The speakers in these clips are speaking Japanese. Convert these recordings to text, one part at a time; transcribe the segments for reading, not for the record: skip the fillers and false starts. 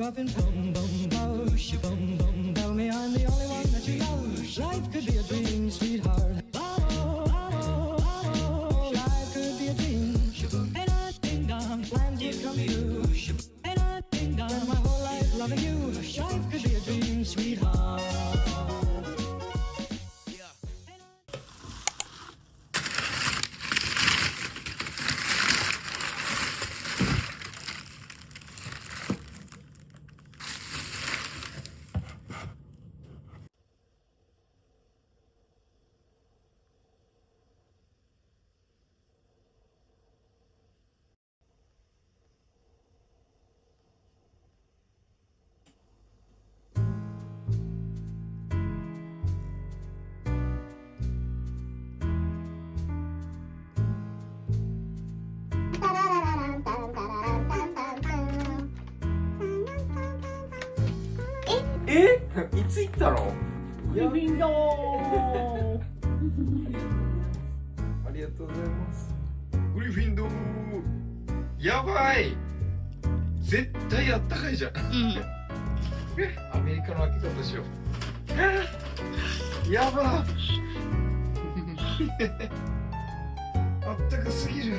up in boom boom bosh, boom boom. Tell me I'm the only one that you know. Life could be a dream, sweetheart. Oh, oh, oh, life could be a dream. And I ding dong, plans would come true. And I ding dong, spend my whole life loving you. Life could be a dream, sweetheart.いつ行ったの？グリフィンドーありがとうございます。グリフィンドーやばい、絶対あったかいじゃん。アメリカの開け方しよう。やばあったかすぎる。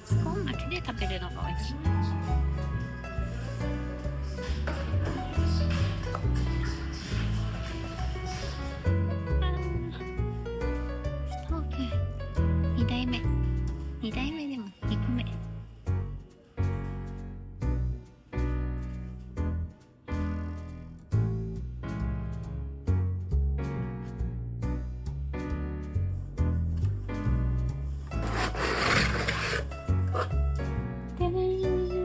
スコーンだけで食べるのが美味しい。ストーブ2代目でも2個目。てれー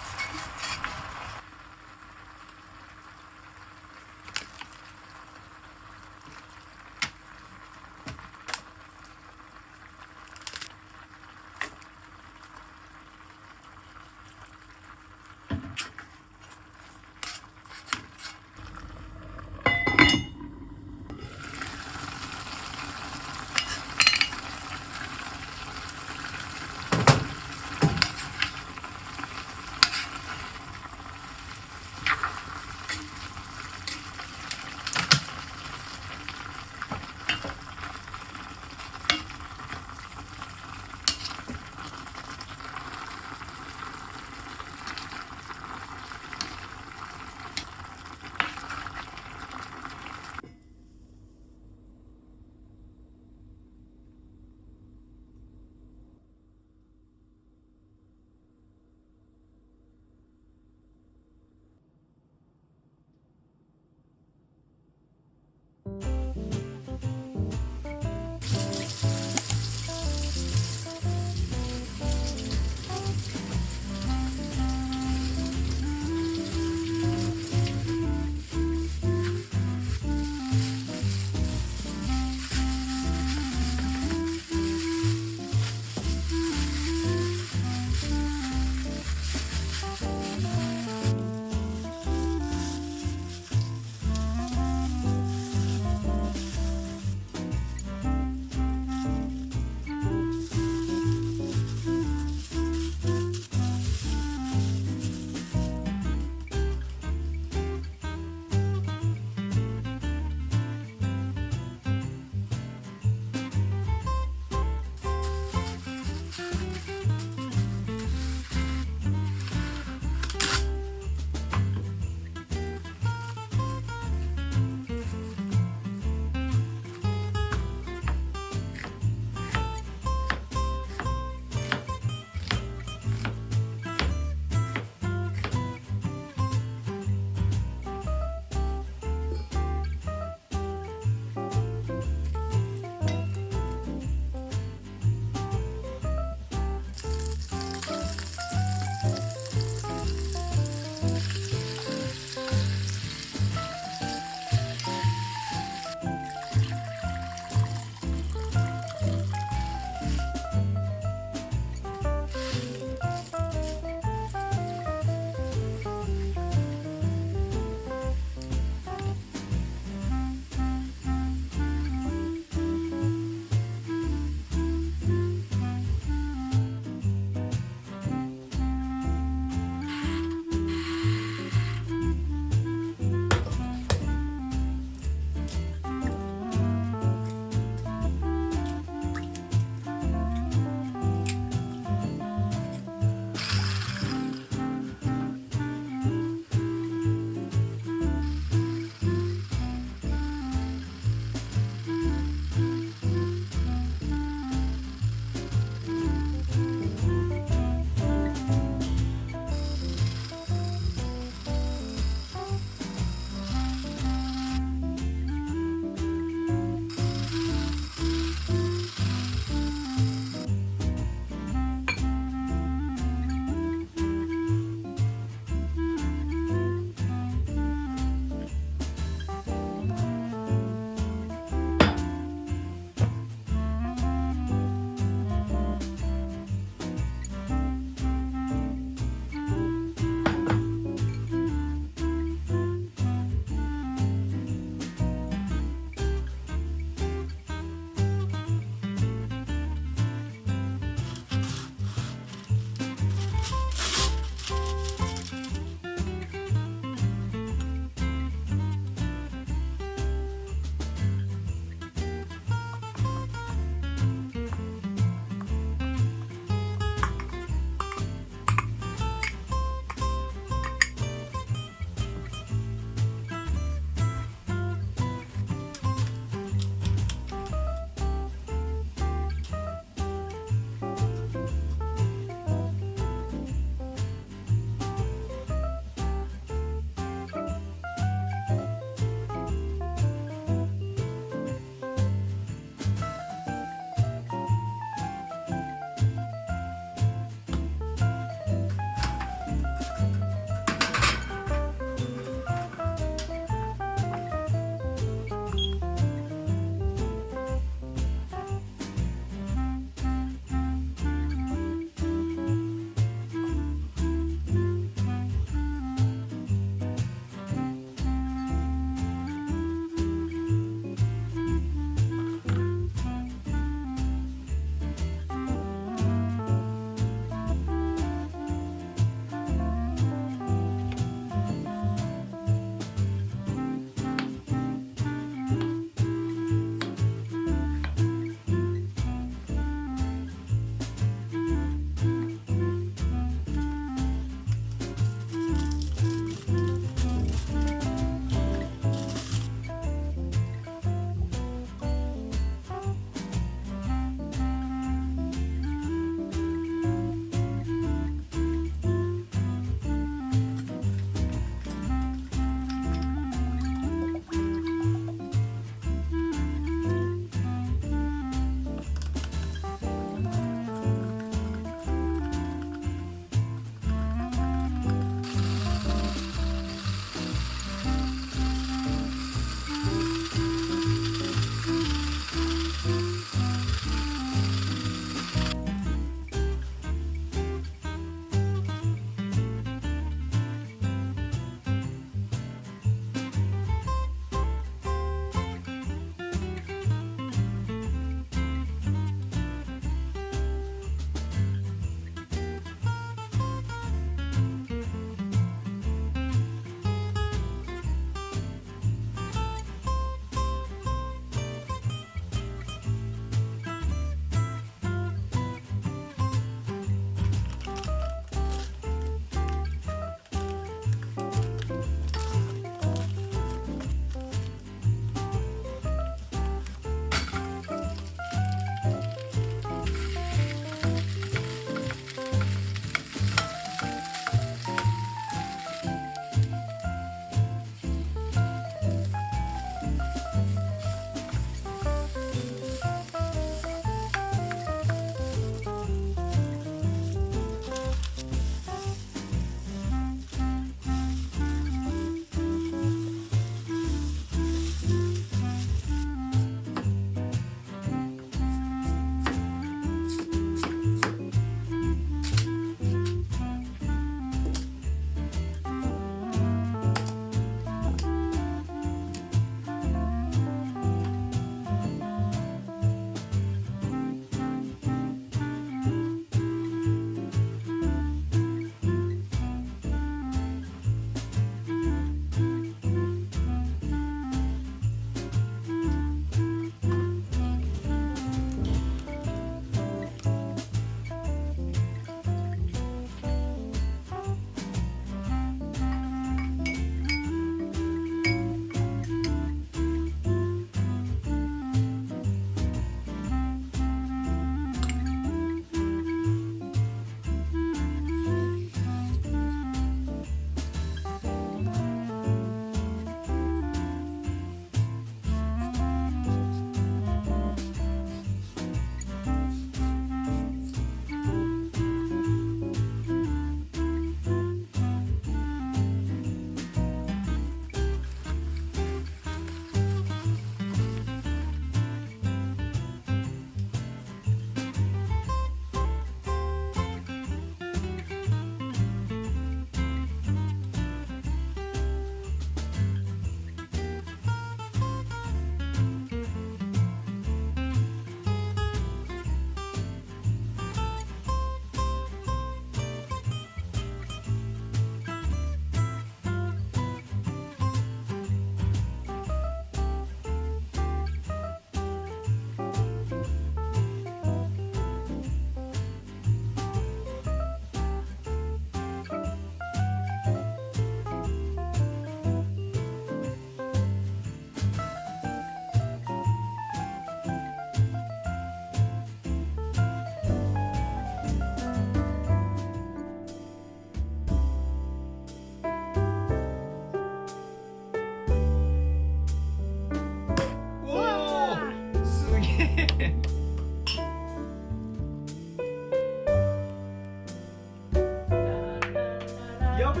やば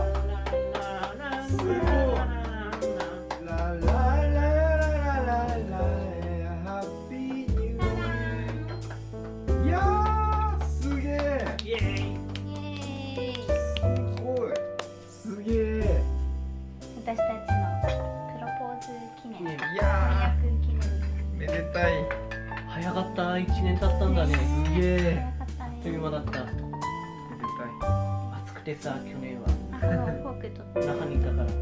ーすごいラララララララハッピーニューイヤーいやーすげえイエーイ。イエーイ。すごいすげえ私たちのプロポーズ記念。ねいや婚約記念。ーめでたい。早かった。1年経ったんだね。すげえ早かったあっという間だった。めで暑くてさ、去年はあ、フォークと。那覇にいたから。たい。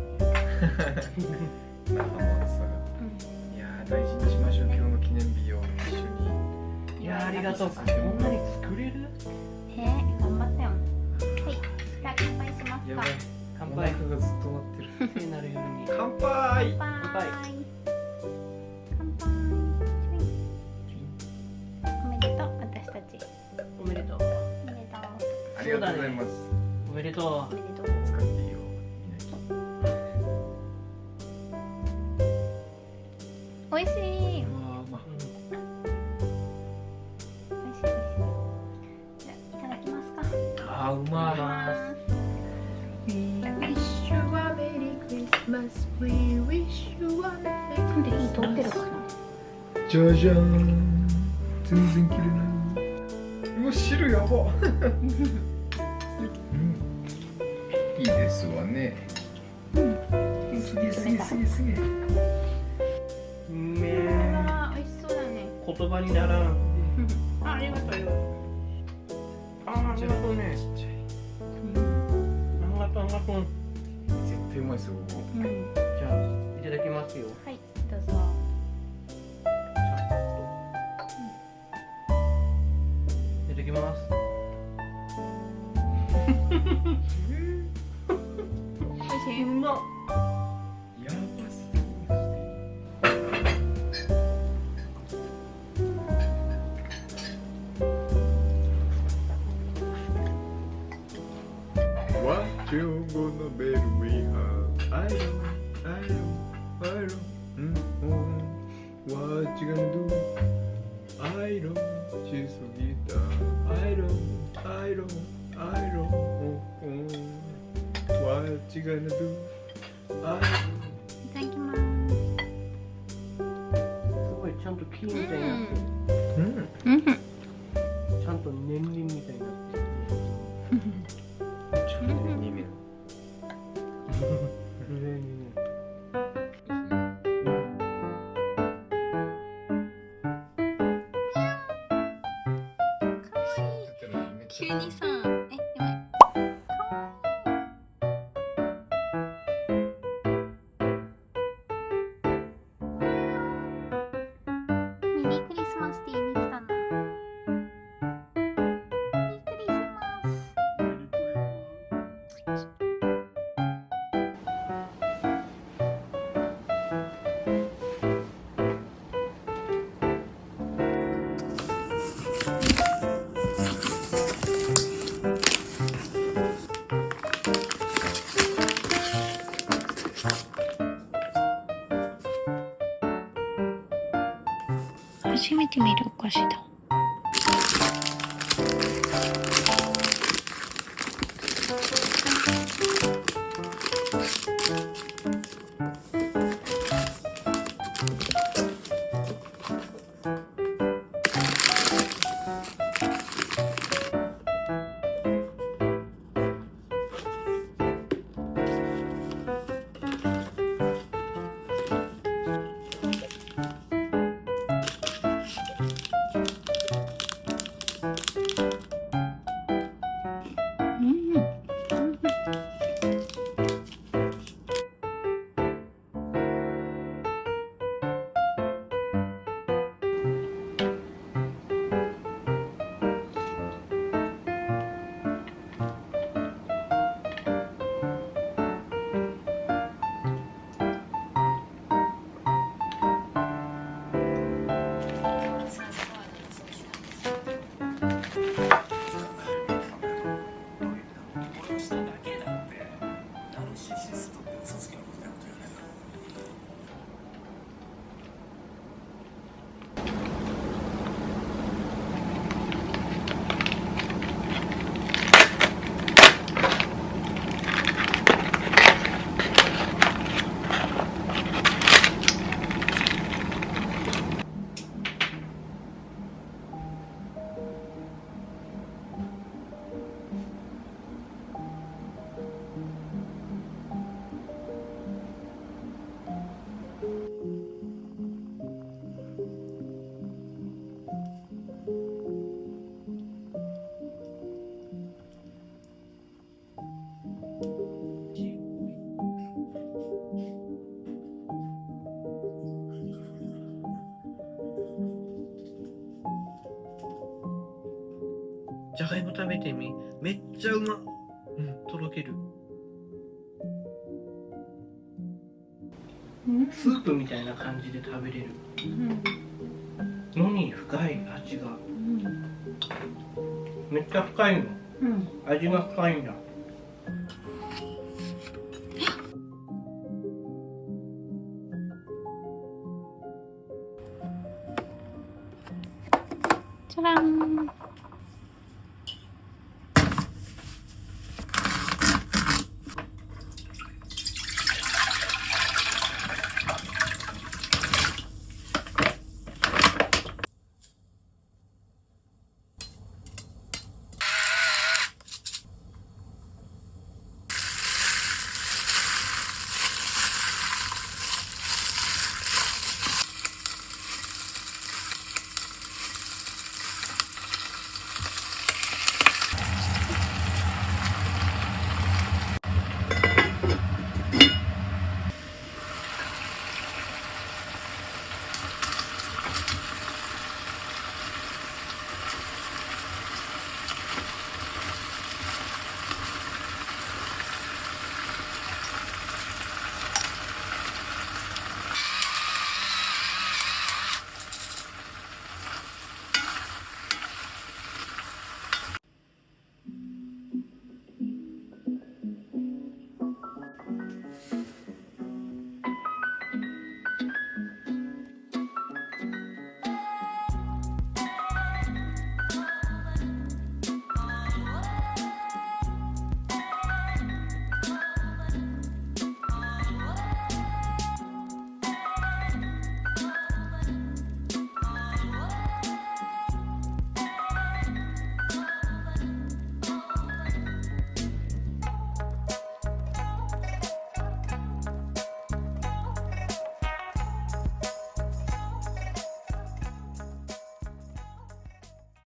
那覇の暑さが。いやー大事にしましょう今日の記念日を一緒に。いやーありがとう。こんなに作れる？頑張ったよ。はい。じゃあ乾杯しますかやばい。乾お腹杯。がずっと鳴ってる聖なるように。乾杯乾杯。乾杯乾杯。おめでとう、私たち。おめでとう。おめでとう。ありがとうございます。おめでとおめでとう。使っていいよ。美味しい。うわーまう。美味しい。じゃあいただきますか。あーうまいま wish you a Merry Christmas. We wish you a Merry なんで火通ってるかな。じゃじゃーん全然切れないうわ汁やばいいですわね。すげえすげえすげえすげえうめえ。あー、美味しそうだね。言葉にならん。ありがとうよ。ありがとうね。ちっちゃいありがとうありがとう。絶対うまいですよここうん。じゃあいただきますよ。はい、どうぞ。いただきます。美味しい。うまっ。やばすぎWhat you gonna build we have? I don't. What you gonna do? I don't. She's a guitar. I don't. What you gonna do? I don't. いただきます。すごいちゃんと木みたいになってる。うん。ちゃんと年輪みたいになってる。2年急にさ、やばい。メリークリスマスって言いに来たんだ。メリークリスマス。じゃがいも食べてみ。めっちゃうま。うん、とろける。スープみたいな感じで食べれる。のに深い味が。めっちゃ深いの。味が深いんだ。じゃらん。